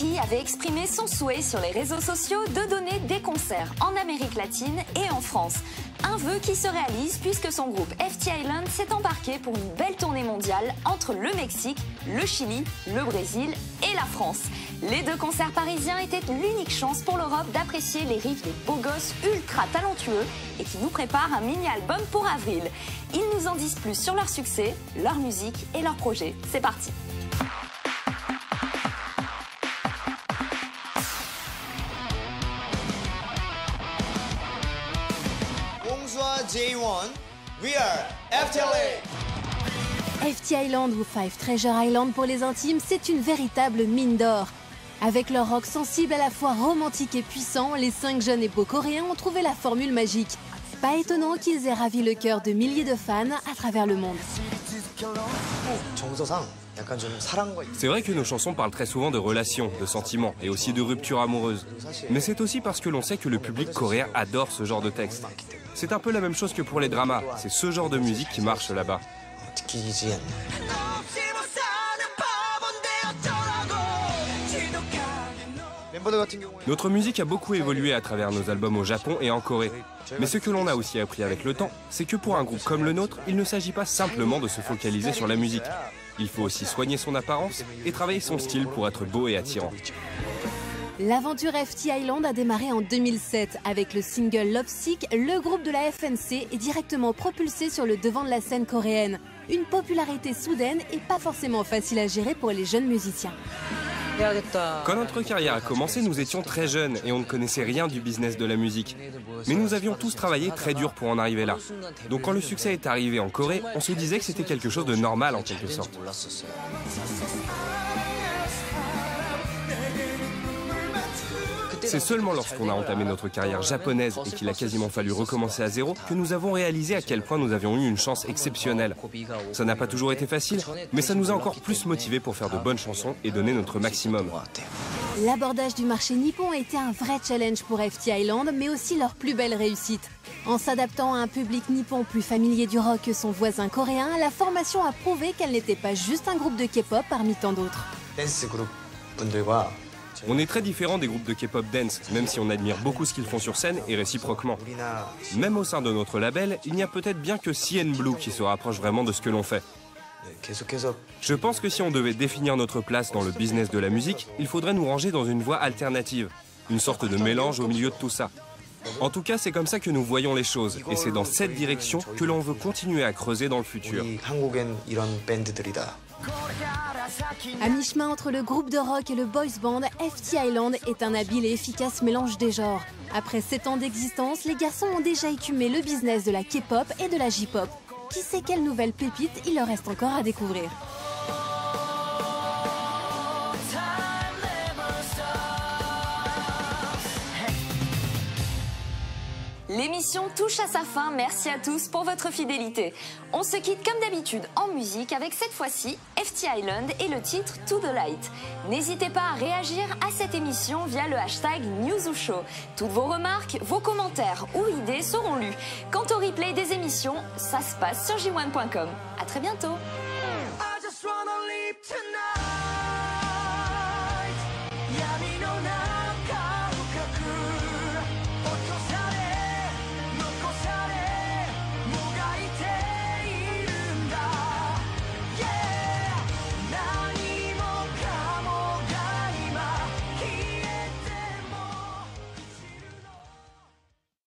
Nicki avait exprimé son souhait sur les réseaux sociaux de donner des concerts en Amérique latine et en France. Un vœu qui se réalise puisque son groupe FT Island s'est embarqué pour une belle tournée mondiale entre le Mexique, le Chili, le Brésil et la France. Les deux concerts parisiens étaient l'unique chance pour l'Europe d'apprécier les riffs des beaux gosses ultra talentueux et qui nous préparent un mini-album pour avril. Ils nous en disent plus sur leur succès, leur musique et leurs projets. C'est parti! J1, we are FTLA. FT Island ou Five Treasure Island pour les intimes, c'est une véritable mine d'or. Avec leur rock sensible à la fois romantique et puissant, les 5 jeunes et beaux coréens ont trouvé la formule magique. Pas étonnant qu'ils aient ravi le cœur de milliers de fans à travers le monde. C'est vrai que nos chansons parlent très souvent de relations, de sentiments et aussi de ruptures amoureuses. Mais c'est aussi parce que l'on sait que le public coréen adore ce genre de texte. C'est un peu la même chose que pour les dramas, c'est ce genre de musique qui marche là-bas. Notre musique a beaucoup évolué à travers nos albums au Japon et en Corée. Mais ce que l'on a aussi appris avec le temps, c'est que pour un groupe comme le nôtre, il ne s'agit pas simplement de se focaliser sur la musique. Il faut aussi soigner son apparence et travailler son style pour être beau et attirant. L'aventure FT Island a démarré en 2007. Avec le single Love Sick, le groupe de la FNC est directement propulsé sur le devant de la scène coréenne. Une popularité soudaine et pas forcément facile à gérer pour les jeunes musiciens. Quand notre carrière a commencé, nous étions très jeunes et on ne connaissait rien du business de la musique. Mais nous avions tous travaillé très dur pour en arriver là. Donc quand le succès est arrivé en Corée, on se disait que c'était quelque chose de normal en quelque sorte. C'est seulement lorsqu'on a entamé notre carrière japonaise et qu'il a quasiment fallu recommencer à zéro que nous avons réalisé à quel point nous avions eu une chance exceptionnelle. Ça n'a pas toujours été facile, mais ça nous a encore plus motivés pour faire de bonnes chansons et donner notre maximum. L'abordage du marché nippon a été un vrai challenge pour FT Island, mais aussi leur plus belle réussite. En s'adaptant à un public nippon plus familier du rock que son voisin coréen, la formation a prouvé qu'elle n'était pas juste un groupe de K-pop parmi tant d'autres. On est très différents des groupes de K-pop dance, même si on admire beaucoup ce qu'ils font sur scène et réciproquement. Même au sein de notre label, il n'y a peut-être bien que CN Blue qui se rapproche vraiment de ce que l'on fait. Je pense que si on devait définir notre place dans le business de la musique, il faudrait nous ranger dans une voie alternative, une sorte de mélange au milieu de tout ça. En tout cas, c'est comme ça que nous voyons les choses, et c'est dans cette direction que l'on veut continuer à creuser dans le futur. À mi-chemin entre le groupe de rock et le boys band, FT Island est un habile et efficace mélange des genres. Après 7 ans d'existence, les garçons ont déjà écumé le business de la K-pop et de la J-pop. Qui sait quelle nouvelle pépite il leur reste encore à découvrir. L'émission touche à sa fin, merci à tous pour votre fidélité. On se quitte comme d'habitude en musique avec cette fois-ci FT Island et le titre To The Light. N'hésitez pas à réagir à cette émission via le hashtag NewsOuShow. Toutes vos remarques, vos commentaires ou idées seront lus. Quant au replay des émissions, ça se passe sur j1.com. À très bientôt.